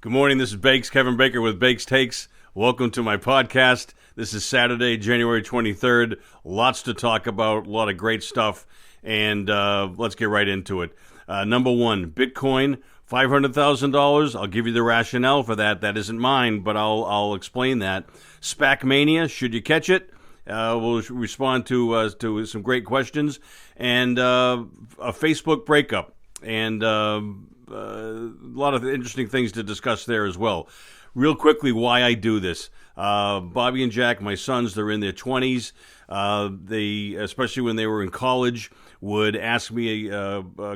Good morning. This is Kevin Baker with Bakes Takes. Welcome to my podcast. This is Saturday, January 23rd. Lots to talk about, a lot of great stuff, and let's get right into it. Number one, Bitcoin, $500,000. I'll give you the rationale for that. That isn't mine, but I'll explain that. SPAC Mania, should you catch it? We'll respond to some great questions, and a Facebook breakup, and a lot of interesting things to discuss there as well. Real quickly, why I do this. Bobby and Jack, my sons, they're in their 20s. They, especially when they were in college, would ask me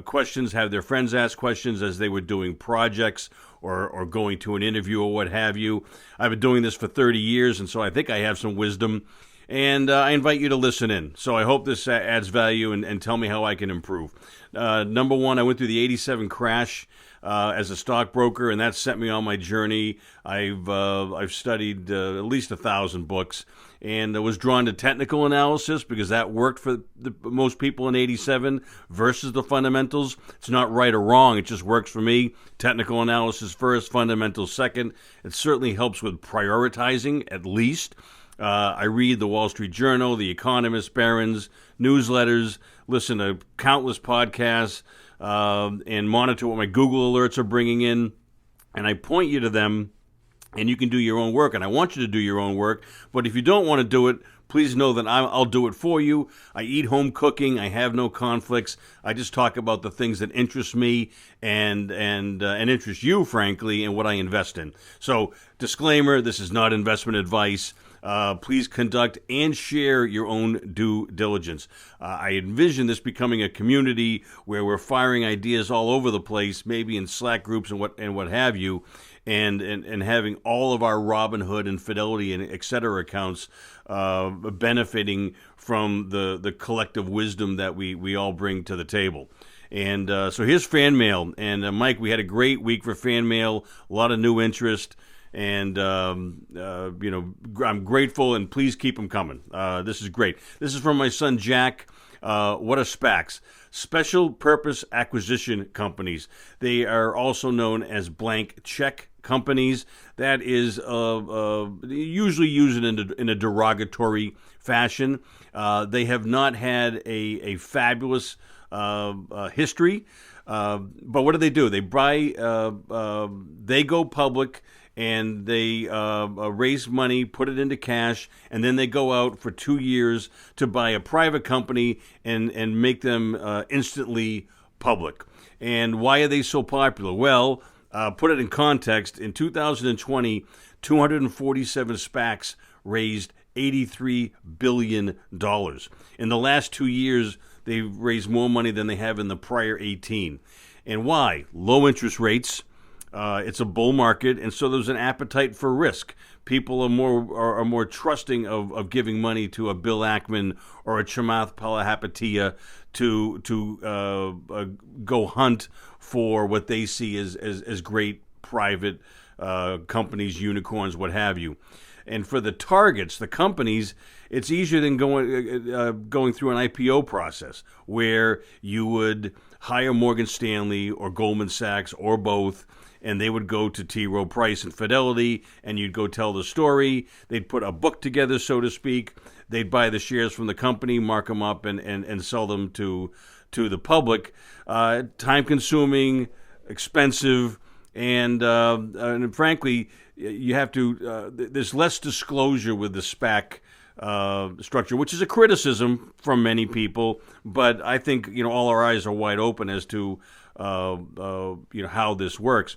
questions, have their friends ask questions as they were doing projects or going to an interview or what have you. I've been doing this for 30 years, and so I think I have some wisdom. And I invite you to listen in. So I hope this adds value and tell me how I can improve. Number one, I went through the 87 crash as a stockbroker, and that sent me on my journey. I've studied at least 1,000 books, and I was drawn to technical analysis because that worked for most people in 87 versus the fundamentals. It's not right or wrong. It just works for me. Technical analysis first, fundamentals second. It certainly helps with prioritizing, at least. I read the Wall Street Journal, The Economist, Barron's, newsletters, listen to countless podcasts, and monitor what my Google alerts are bringing in. And I point you to them, and you can do your own work. And I want you to do your own work. But if you don't want to do it, please know that I'll do it for you. I eat home cooking. I have no conflicts. I just talk about the things that interest me and interest you, frankly, and what I invest in. So, disclaimer, this is not investment advice. Please conduct and share your own due diligence. I envision this becoming a community where we're firing ideas all over the place, maybe in Slack groups and what have you, and having all of our Robinhood and Fidelity and et cetera accounts benefiting from the collective wisdom that we all bring to the table. And so here's fan mail. And Mike, we had a great week for fan mail, a lot of new interest. And, I'm grateful, and please keep them coming. This is great. This is from my son, Jack. What are SPACs? Special Purpose Acquisition Companies. They are also known as blank check companies. That is usually used in a derogatory fashion. They have not had a fabulous history. But what do? They buy, they go public, and they raise money, put it into cash, and then they go out for 2 years to buy a private company and make them instantly public. And why are they so popular? Well, put it in context. In 2020, 247 SPACs raised $83 billion. In the last 2 years, they've raised more money than they have in the prior 18. And why? Low interest rates. It's a bull market, and so there's an appetite for risk. People are more trusting of giving money to a Bill Ackman or a Chamath Palihapitiya to go hunt for what they see as great private companies, unicorns, what have you. And for the targets, the companies, it's easier than going through an IPO process where you would hire Morgan Stanley or Goldman Sachs or both, and they would go to T. Rowe Price and Fidelity, and you'd go tell the story. They'd put a book together, so to speak. They'd buy the shares from the company, mark them up, and sell them to the public. Time-consuming, expensive, and frankly, you have to. There's less disclosure with the SPAC structure, which is a criticism from many people. But I think all our eyes are wide open as to how this works.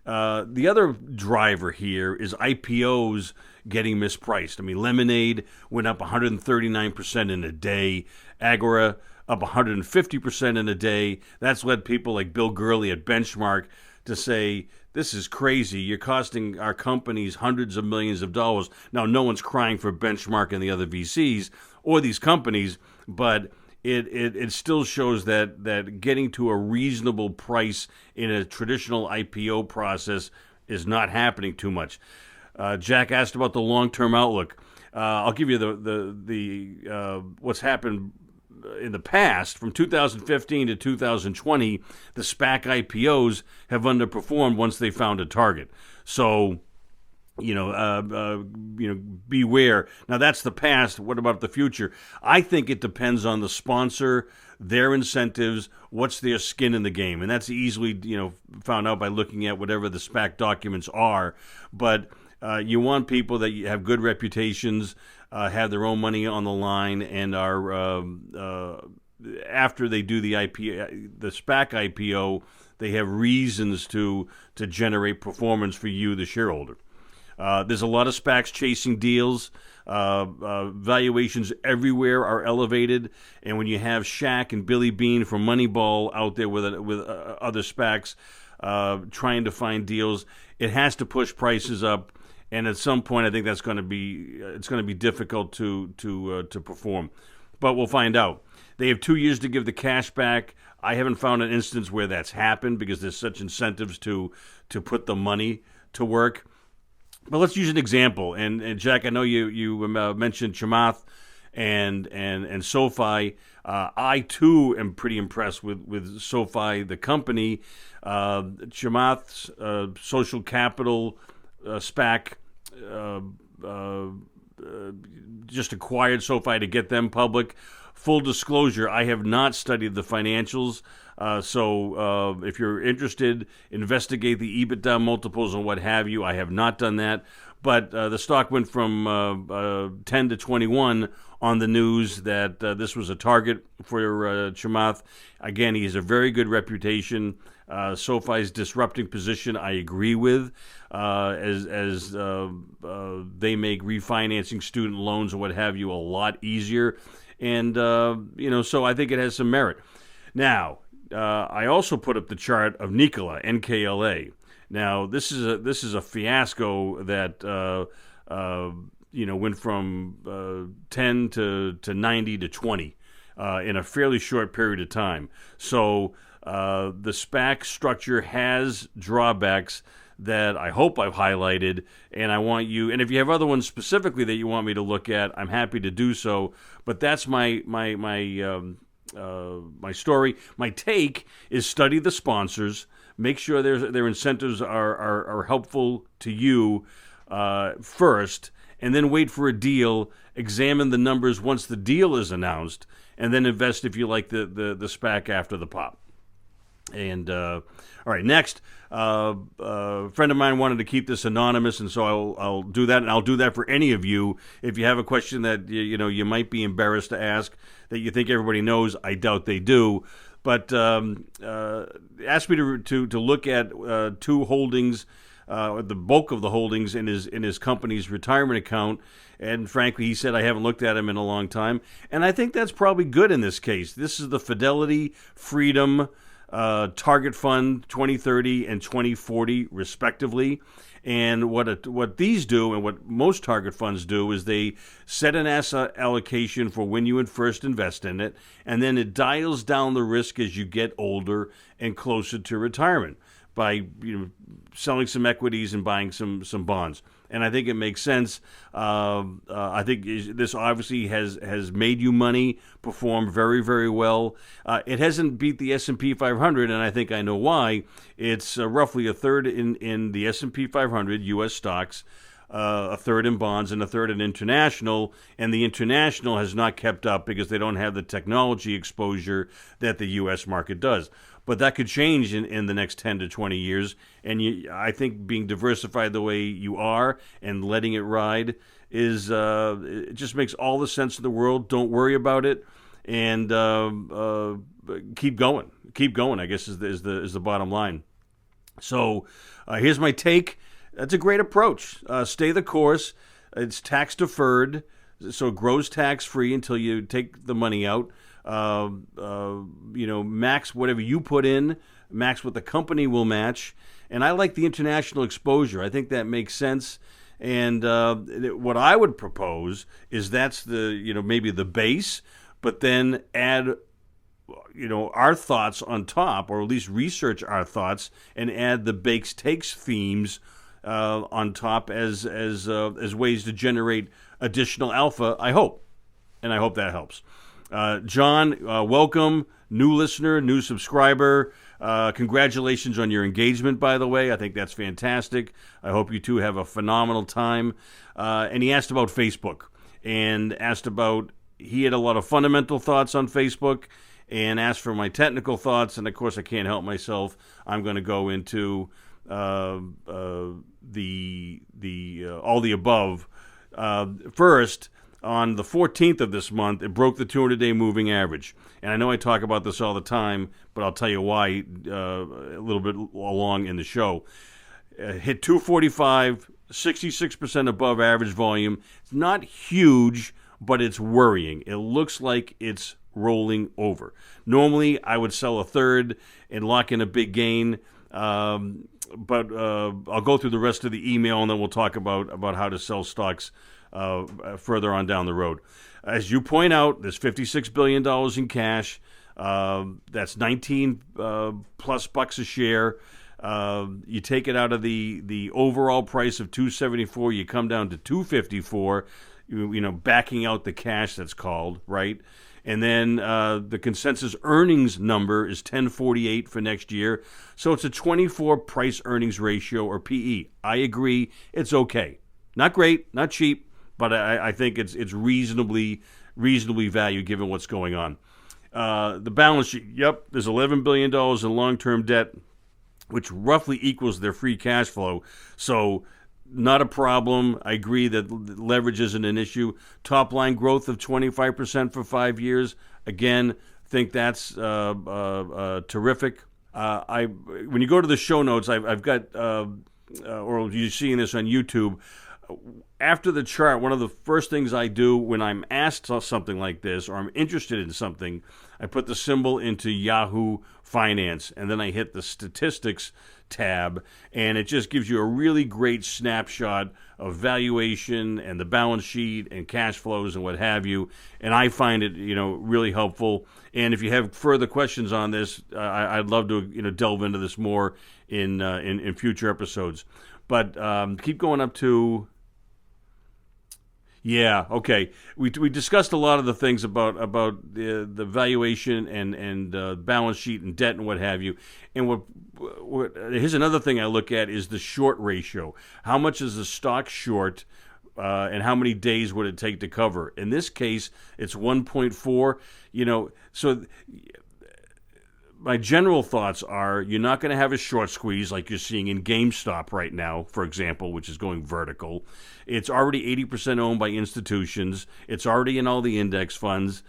The other driver here is IPOs getting mispriced. I mean, Lemonade went up 139% in a day. Agora up 150% in a day. That's led people like Bill Gurley at Benchmark to say, this is crazy. You're costing our companies hundreds of millions of dollars. Now, no one's crying for Benchmark and the other VCs or these companies, but it still shows that getting to a reasonable price in a traditional IPO process is not happening too much. Jack asked about the long-term outlook. I'll give you the what's happened in the past, from 2015 to 2020, the SPAC IPOs have underperformed once they found a target. So, beware. Now, that's the past. What about the future? I think it depends on the sponsor, their incentives, what's their skin in the game. And that's easily, found out by looking at whatever the SPAC documents are. But you want people that have good reputations, have their own money on the line, and are, after they do the SPAC IPO, they have reasons to generate performance for you, the shareholder. There's a lot of SPACs chasing deals. Valuations everywhere are elevated, and when you have Shaq and Billy Beane from Moneyball out there with other SPACs trying to find deals, it has to push prices up. And at some point, I think that's going to be difficult to perform. But we'll find out. They have 2 years to give the cash back. I haven't found an instance where that's happened because there's such incentives to put the money to work. But let's use an example. And Jack, I know you mentioned Chamath and SOFI. I too am pretty impressed with SOFI, the company. Chamath's social capital SPAC just acquired SOFI to get them public. Full disclosure, I have not studied the financials, so if you're interested, investigate the EBITDA multiples and what have you. I have not done that, but the stock went from 10 to 21 on the news that this was a target for Chamath. Again, he has a very good reputation. SOFI's disrupting position, I agree with, as they make refinancing student loans or what have you a lot easier. And, so I think it has some merit. Now, I also put up the chart of Nikola, NKLA. Now, this is a fiasco that, went from 10 to 90 to 20 in a fairly short period of time. So the SPAC structure has drawbacks that I hope I've highlighted, and I want you, and if you have other ones specifically that you want me to look at, I'm happy to do so. But that's my story. My take is study the sponsors, make sure their incentives are helpful to you first, and then wait for a deal. Examine the numbers once the deal is announced, and then invest if you like the SPAC after the pop. And all right, next, a friend of mine wanted to keep this anonymous, and so I'll do that, and I'll do that for any of you. If you have a question that you might be embarrassed to ask, that you think everybody knows, I doubt they do. But asked me to look at two holdings, the bulk of the holdings in his company's retirement account. And frankly, he said, I haven't looked at them in a long time. And I think that's probably good in this case. This is the Fidelity, Freedom, Target Fund 2030 and 2040, respectively. And what these do, and what most target funds do, is they set an asset allocation for when you would first invest in it, and then it dials down the risk as you get older and closer to retirement by selling some equities and buying some bonds. And I think it makes sense. I think this obviously has made you money, performed very, very well. It hasn't beat the S&P 500, and I think I know why. It's roughly a third in the S&P 500 U.S. stocks, a third in bonds, and a third in international. And the international has not kept up because they don't have the technology exposure that the U.S. market does. But that could change in the next 10 to 20 years. And I think being diversified the way you are and letting it ride is it just makes all the sense in the world. Don't worry about it, and keep going. Keep going, I guess, is the bottom line. So here's my take. That's a great approach. Stay the course. It's tax deferred, so it grows tax free until you take the money out. Max whatever you put in, max what the company will match. And I like the international exposure. I think that makes sense. And what I would propose is that's the, maybe the base, but then add, our thoughts on top, or at least research our thoughts and add the Bakes Takes themes on top as ways to generate additional alpha, I hope. And I hope that helps. John, welcome, new listener, new subscriber. Congratulations on your engagement, by the way. I think that's fantastic. I hope you two have a phenomenal time. And he asked about Facebook and asked about, he had a lot of fundamental thoughts on Facebook and asked for my technical thoughts. And of course, I can't help myself. I'm going to go into all the above. First, on the 14th of this month, it broke the 200-day moving average. And I know I talk about this all the time, but I'll tell you why a little bit along in the show. Hit 245, 66% above average volume. It's not huge, but it's worrying. It looks like it's rolling over. Normally, I would sell a third and lock in a big gain. But I'll go through the rest of the email, and then we'll talk about how to sell stocks further on down the road. As you point out, there's $56 billion in cash. That's 19 plus bucks a share. You take it out of the overall price of 274, you come down to 254. You know, backing out the cash, that's called, right? And then the consensus earnings number is 1048 for next year. So it's a 24 price earnings ratio, or PE. I agree, it's okay. Not great, not cheap, but I think it's reasonably valued given what's going on. The balance sheet, yep, there's $11 billion in long-term debt, which roughly equals their free cash flow. So not a problem. I agree that leverage isn't an issue. Top line growth of 25% for 5 years. Again, think that's terrific. When you go to the show notes, I've got, or you're seeing this on YouTube, after the chart, one of the first things I do when I'm asked something like this, or I'm interested in something, I put the symbol into Yahoo Finance, and then I hit the statistics tab, and it just gives you a really great snapshot of valuation and the balance sheet and cash flows and what have you. And I find it, really helpful. And if you have further questions on this, I'd love to, delve into this more in future episodes. But keep going up to. Yeah, okay. We discussed a lot of the things about the valuation and balance sheet and debt and what have you. And here's another thing I look at is the short ratio. How much is the stock short, and how many days would it take to cover? In this case, it's 1.4. So my general thoughts are you're not going to have a short squeeze like you're seeing in GameStop right now, for example, which is going vertical. It's already 80% owned by institutions. It's already in all the index funds.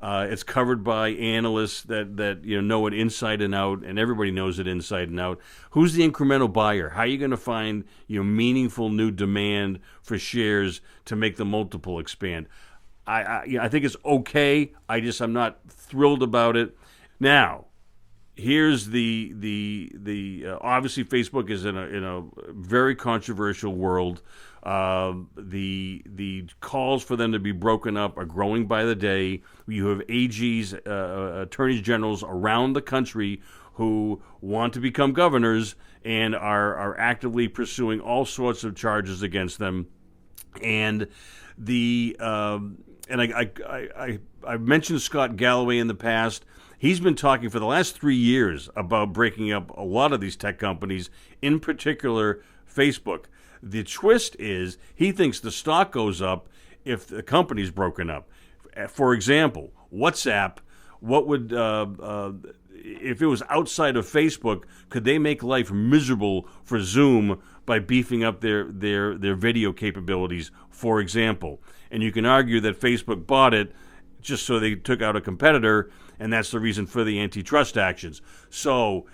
It's covered by analysts that know it inside and out, and everybody knows it inside and out. Who's the incremental buyer? How are you going to find meaningful new demand for shares to make the multiple expand? I think it's okay. I'm not thrilled about it. Now, here's the obviously Facebook is in a very controversial world. The calls for them to be broken up are growing by the day. You have AGs, attorneys generals around the country who want to become governors and are actively pursuing all sorts of charges against them. And I've mentioned Scott Galloway in the past. He's been talking for the last 3 years about breaking up a lot of these tech companies, in particular Facebook. The twist is he thinks the stock goes up if the company's broken up. For example, WhatsApp, what would if it was outside of Facebook, could they make life miserable for Zoom by beefing up their video capabilities, for example? And you can argue that Facebook bought it just so they took out a competitor, and that's the reason for the antitrust actions. So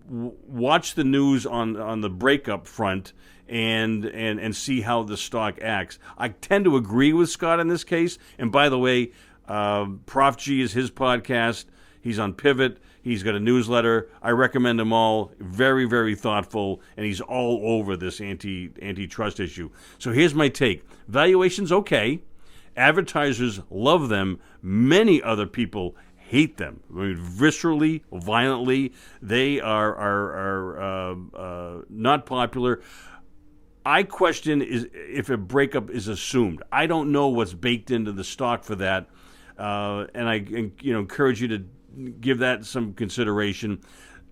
watch the news on the breakup front and see how the stock acts. I tend to agree with Scott in this case. And by the way, Prof G is his podcast. He's on Pivot. He's got a newsletter. I recommend them all. Very, very thoughtful, and he's all over this antitrust issue. So here's my take. Valuation's okay. Advertisers love them. Many other people hate them. I mean, viscerally, violently. They are not popular. I question is if a breakup is assumed. I don't know what's baked into the stock for that. and I encourage you to give that some consideration.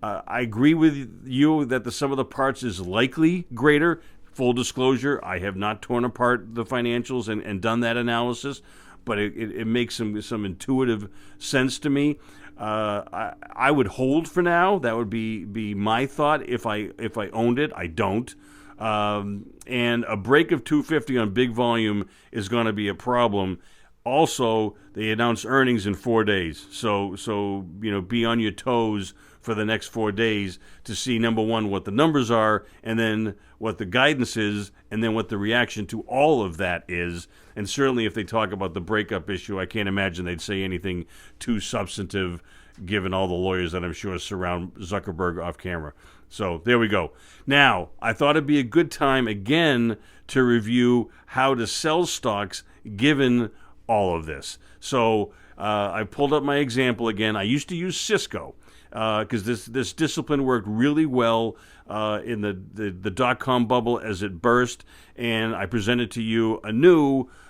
I agree with you that the sum of the parts is likely greater. Full disclosure, I have not torn apart the financials and done that analysis, but it makes some intuitive sense to me. I would hold for now. That would be my thought if I owned it. I don't. And a break of 250 on big volume is going to be a problem. Also, they announced earnings in 4 days. So be on your toes for the next 4 days to see, number one, what the numbers are, and then what the guidance is, and then what the reaction to all of that is. And certainly if they talk about the breakup issue, I can't imagine they'd say anything too substantive, given all the lawyers that I'm sure surround Zuckerberg off camera. So there we go. Now, I thought it'd be a good time again to review how to sell stocks given all of this. So I pulled up my example again. I used to use Cisco because this discipline worked really well in the dot-com bubble as it burst, and I presented to you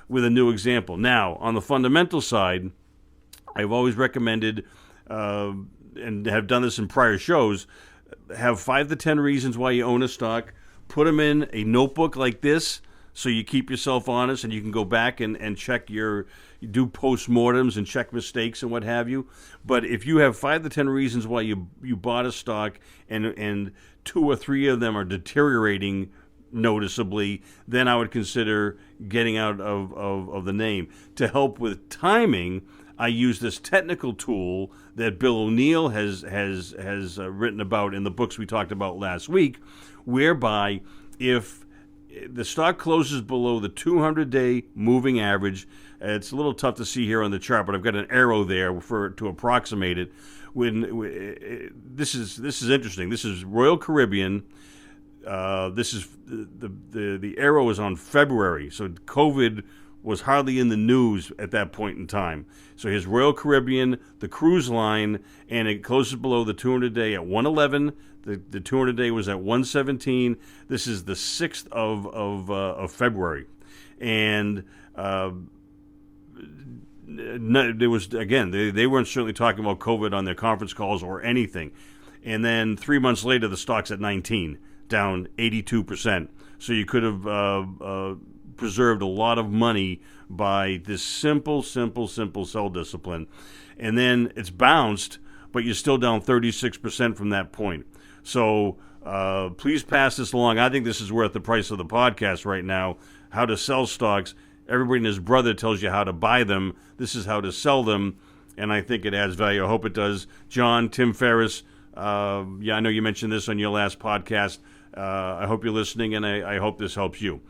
with a new example. Now, on the fundamental side, I've always recommended, and have done this in prior shows, have 5 to 10 reasons why you own a stock, put them in a notebook like this, so you keep yourself honest and you can go back and check you do postmortems and check mistakes and what have you. But if you have 5 to 10 reasons why you bought a stock and 2 or 3 of them are deteriorating noticeably, then I would consider getting out of the name. To help with timing, I use this technical tool that Bill O'Neill has written about in the books we talked about last week, whereby if the stock closes below the 200-day moving average, it's a little tough to see here on the chart, but I've got an arrow there to approximate it. This is interesting. This is Royal Caribbean. This is the arrow is on February, so COVID was hardly in the news at that point in time. So here's Royal Caribbean, the cruise line, and it closes below the 200-day at 111. The 200-day was at 117. This is the 6th of February. And there was, again, they weren't certainly talking about COVID on their conference calls or anything. And then 3 months later, the stock's at 19, down 82%. So you could have preserved a lot of money by this simple sell discipline. And then it's bounced, but you're still down 36% from that point. So please pass this along. I think this is worth the price of the podcast right now. How to sell stocks. Everybody and his brother tells you how to buy them. This is how to sell them, and I think it adds value. I hope it does. John, Tim Ferriss, I know you mentioned this on your last podcast. I hope you're listening, and I hope this helps you.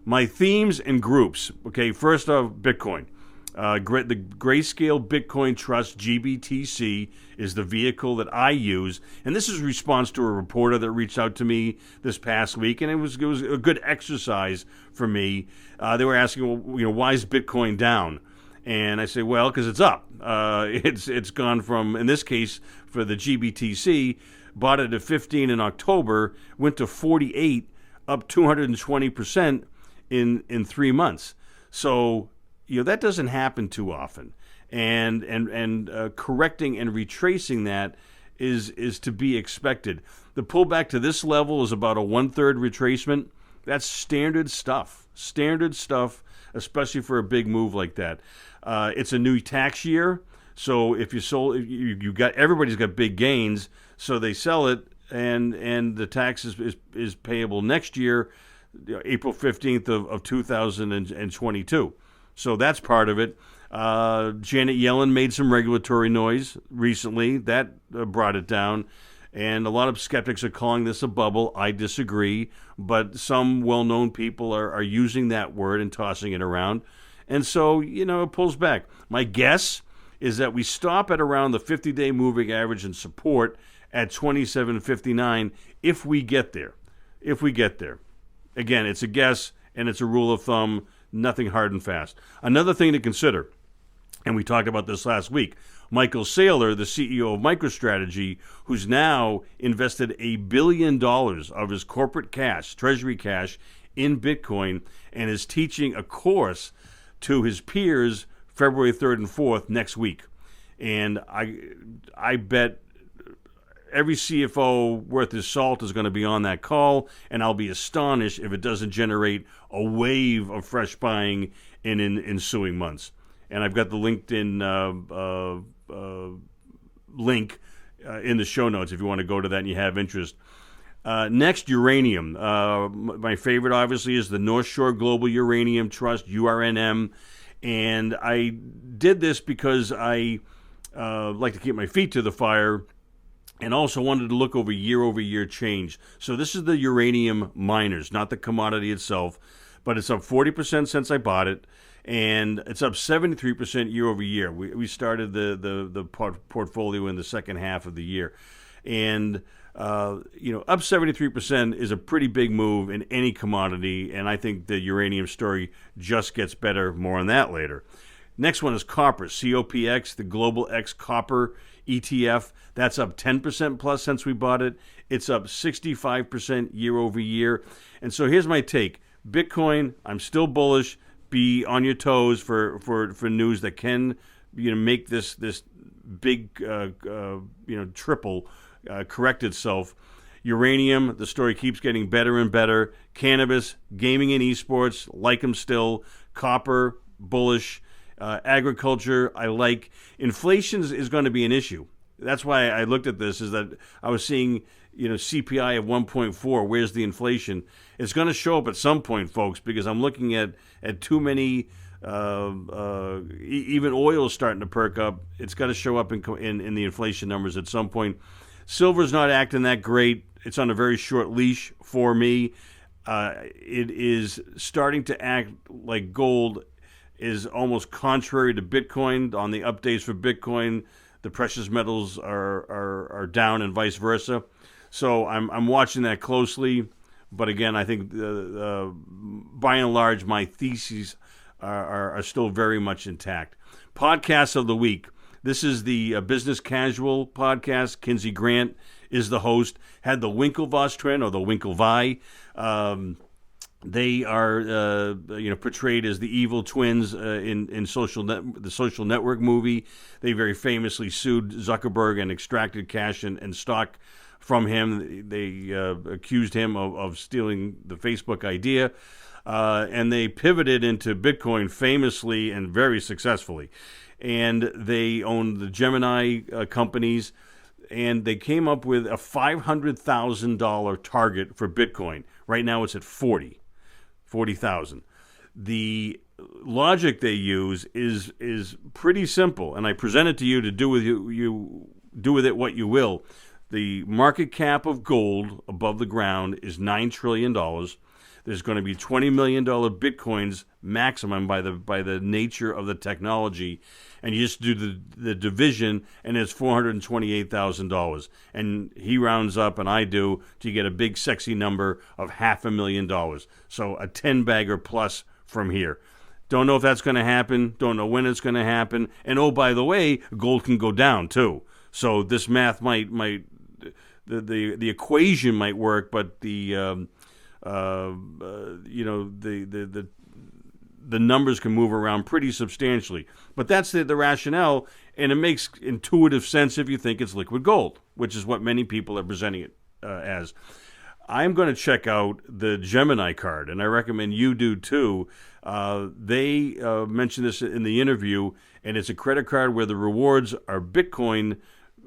My themes and groups. Okay, first off, Bitcoin. The Grayscale Bitcoin Trust, GBTC, is the vehicle that I use. And this is a response to a reporter that reached out to me this past week, and it was a good exercise for me. They were asking, well, why is Bitcoin down? And I say, well, because it's up. It's gone from, in this case, for the GBTC, bought it at 15 in October, went to 48, up 220% in 3 months. So that doesn't happen too often, and correcting and retracing that is to be expected. The pullback to this level is about a 1/3 retracement. That's standard stuff, especially for a big move like that. It's a new tax year, so if you sold, everybody's got big gains, so they sell it, and the tax is payable next year, April 15th of 2022. So that's part of it. Janet Yellen made some regulatory noise recently. That brought it down. And a lot of skeptics are calling this a bubble. I disagree. But some well-known people are using that word and tossing it around. And so, it pulls back. My guess is that we stop at around the 50-day moving average and support at 27.59 if we get there. Again, it's a guess, and it's a rule of thumb. Nothing hard and fast. Another thing to consider, and we talked about this last week, Michael Saylor, the CEO of MicroStrategy, who's now invested $1 billion of his corporate cash, treasury cash, in Bitcoin, and is teaching a course to his peers February 3rd and 4th next week. And I bet every CFO worth his salt is going to be on that call, and I'll be astonished if it doesn't generate a wave of fresh buying in ensuing months. And I've got the LinkedIn link in the show notes if you want to go to that and you have interest. Next, uranium. My favorite, obviously, is the North Shore Global Uranium Trust, URNM. And I did this because I like to keep my feet to the fire and also wanted to look over year change. So this is the uranium miners, not the commodity itself, but it's up 40% since I bought it, and it's up 73% year over year. We started the portfolio in the second half of the year, and up 73% is a pretty big move in any commodity, and I think the uranium story just gets better. More on that later. Next one is copper, COPX, the Global X Copper ETF. That's up 10% plus since we bought it. It's up 65% year over year. And so here's my take. Bitcoin, I'm still bullish. Be on your toes for news that can make this big triple correct itself. Uranium, the story keeps getting better and better. Cannabis, gaming and esports, like them still. Copper, bullish. Agriculture, I like. Inflation is going to be an issue. That's why I looked at this, is that I was seeing, CPI of 1.4. Where's the inflation? It's going to show up at some point, folks, because I'm looking at too many, even oil is starting to perk up. It's got to show up in the inflation numbers at some point. Silver's not acting that great. It's on a very short leash for me. It is starting to act like gold is almost contrary to Bitcoin. On the updates for Bitcoin, the precious metals are down and vice versa. So I'm watching that closely. But again, I think by and large, my theses are still very much intact. Podcasts of the week. This is the Business Casual podcast. Kinsey Grant is the host. Had the Winkelvii trend, or the Winkelvii. They are, portrayed as the evil twins in the Social Network movie. They very famously sued Zuckerberg and extracted cash and stock from him. They accused him of stealing the Facebook idea, and they pivoted into Bitcoin famously and very successfully. And they owned the Gemini companies, and they came up with a $500,000 target for Bitcoin. Right now it's at 40,000. The logic they use is pretty simple, and I present it to you to do with it what you will. The market cap of gold above the ground is $9 trillion. There's going to be $20 million Bitcoins maximum by the nature of the technology, and you just do the division, and it's $428,000. And he rounds up, and I do, to get a big sexy number of $500,000. So a 10-bagger plus from here. Don't know if that's going to happen. Don't know when it's going to happen. And oh, by the way, gold can go down too. So this math might the equation might work, but the numbers can move around pretty substantially. But that's the rationale, and it makes intuitive sense if you think it's liquid gold, which is what many people are presenting it as. I'm going to check out the Gemini card, and I recommend you do too. They mentioned this in the interview, and it's a credit card where the rewards are Bitcoin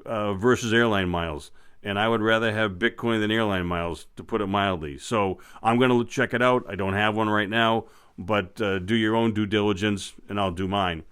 versus airline miles. And I would rather have Bitcoin than airline miles, to put it mildly. So I'm going to check it out. I don't have one right now, but do your own due diligence, and I'll do mine.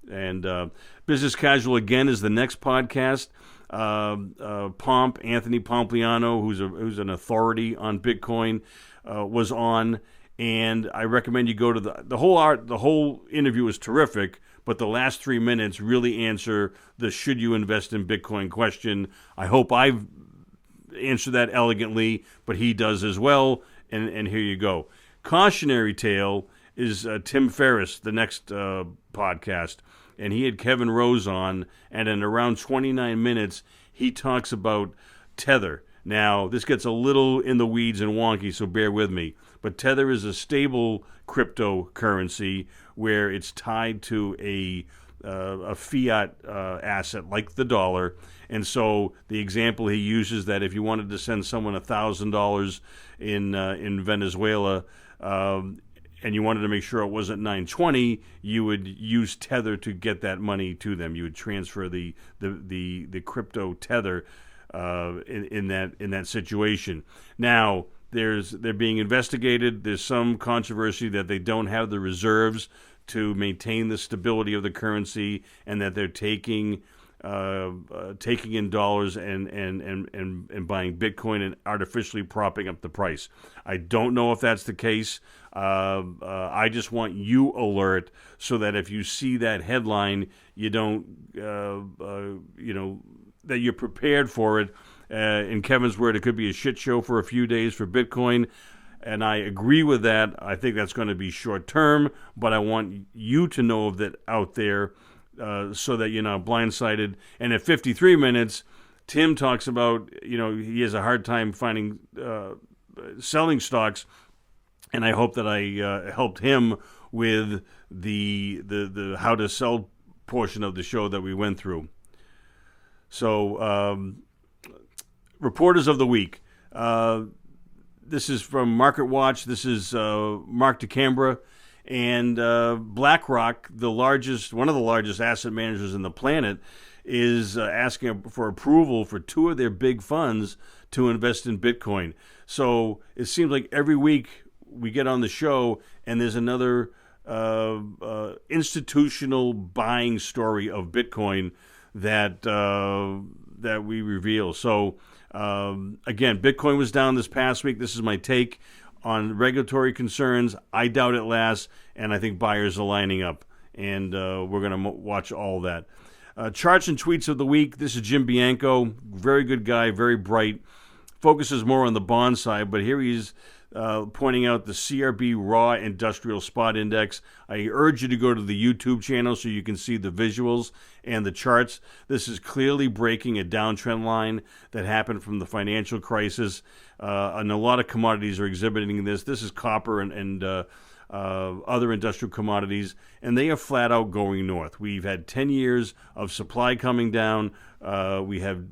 And Business Casual, again, is the next podcast. Anthony Pompliano, who's an authority on Bitcoin, was on. And I recommend you go to the whole interview is terrific, but the last 3 minutes really answer the should you invest in Bitcoin question. I hope I've answered that elegantly, but he does as well. And here you go. Cautionary tale is Tim Ferriss, the next podcast. And he had Kevin Rose on, and in around 29 minutes, he talks about Tether Now, this gets a little in the weeds and wonky, so bear with me. But Tether is a stable cryptocurrency where it's tied to a fiat asset like the dollar. And so the example he uses that if you wanted to send someone $1,000 in Venezuela, and you wanted to make sure it wasn't 920, you would use Tether to get that money to them. You would transfer the crypto Tether in that situation. Now they're being investigated. There's some controversy that they don't have the reserves to maintain the stability of the currency, and that they're taking in dollars and buying Bitcoin and artificially propping up the price. I don't know if that's the case. I just want you alert so that if you see that headline, you don't, that you're prepared for it. In Kevin's word, it could be a shit show for a few days for Bitcoin. And I agree with that. I think that's going to be short term, but I want you to know of that out there so that you're not blindsided. And at 53 minutes, Tim talks about, he has a hard time finding selling stocks, and I hope that I helped him with the how to sell portion of the show that we went through. So, reporters of the week. This is from Market Watch. This is Mark DeCambra. And BlackRock, one of the largest asset managers in the planet, is asking for approval for two of their big funds to invest in Bitcoin. So it seems like every week we get on the show and there's another institutional buying story of Bitcoin that we reveal. So again, Bitcoin was down this past week. This is my take on regulatory concerns. I doubt it lasts, and I think buyers are lining up, and we're going to watch all that. Charts and tweets of the week. This is Jim Bianco, very good guy, very bright. Focuses more on the bond side, but here he's pointing out the CRB Raw Industrial Spot Index. I urge you to go to the YouTube channel so you can see the visuals and the charts. This is clearly breaking a downtrend line that happened from the financial crisis, and a lot of commodities are exhibiting this. This is copper and other industrial commodities, and they are flat out going north. We've had 10 years of supply coming down. We have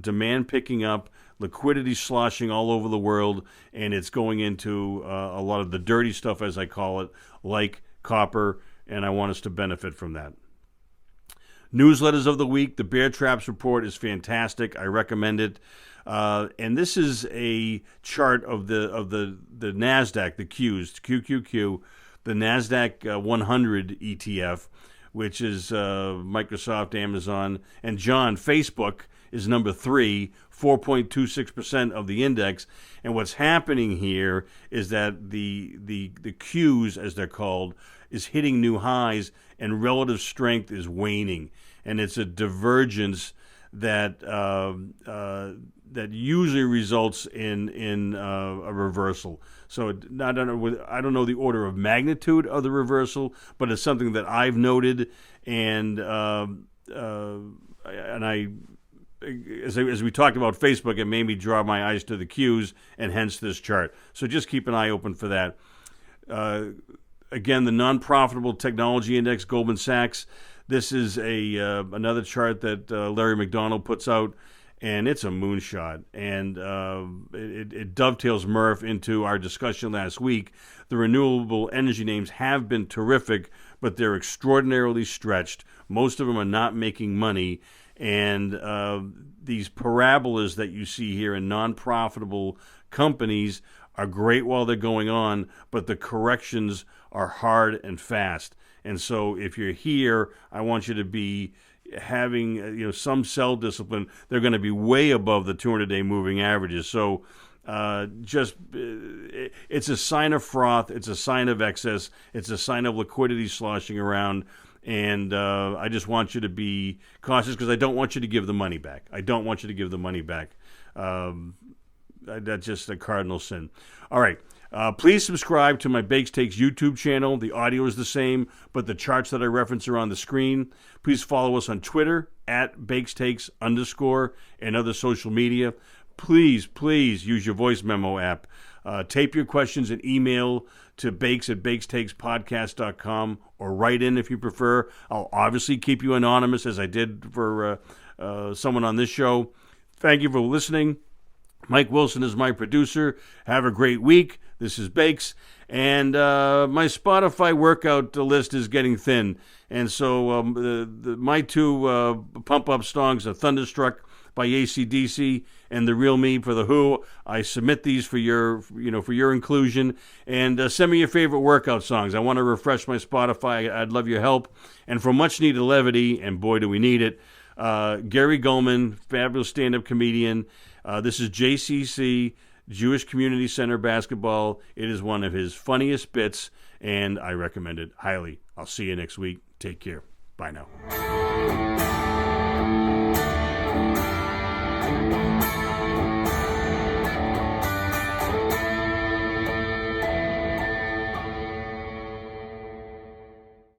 demand picking up, liquidity sloshing all over the world, and it's going into a lot of the dirty stuff, as I call it, like copper, and I want us to benefit from that. Newsletters of the week. The Bear Traps report is fantastic. I recommend it. And this is a chart of the NASDAQ, the Qs, QQQ, the NASDAQ 100 ETF, which is Microsoft, Amazon, and John. Facebook is number 3, 4.26% of the index. And what's happening here is that the Qs, as they're called, is hitting new highs, and relative strength is waning. And it's a divergence that that usually results in a reversal. So I don't know the order of magnitude of the reversal, but it's something that I've noted, and I. As we talked about Facebook, it made me draw my eyes to the Qs, and hence this chart. So just keep an eye open for that. Again, the non-profitable technology index, Goldman Sachs. This is another chart that Larry McDonald puts out, and it's a moonshot. And it dovetails, Murph, into our discussion last week. The renewable energy names have been terrific, but they're extraordinarily stretched. Most of them are not making money. And these parabolas that you see here in non-profitable companies are great while they're going on, but the corrections are hard and fast. And so if you're here, I want you to be having some sell discipline. They're going to be way above the 200-day moving averages. So it's a sign of froth. It's a sign of excess. It's a sign of liquidity sloshing around. And I just want you to be cautious because I don't want you to give the money back. That's just a cardinal sin. All right. Please subscribe to my Bakes Takes YouTube channel. The audio is the same, but the charts that I reference are on the screen. Please follow us on Twitter @BakesTakes_ and other social media. please use your voice memo app. Tape your questions and email to bakes@bakestakespodcast.com, or write in if you prefer. I'll obviously keep you anonymous, as I did for someone on this show. Thank you for listening. Mike Wilson is my producer. Have a great week. This is Bakes. And my Spotify workout list is getting thin. And so my two pump-up songs are Thunderstruck by AC/DC and The Real Me for The Who. I submit these for your inclusion. And send me your favorite workout songs. I want to refresh my Spotify. I'd love your help. And for much-needed levity, and boy, do we need it, Gary Goldman, fabulous stand-up comedian. This is JCC, Jewish Community Center basketball. It is one of his funniest bits, and I recommend it highly. I'll see you next week. Take care. Bye now.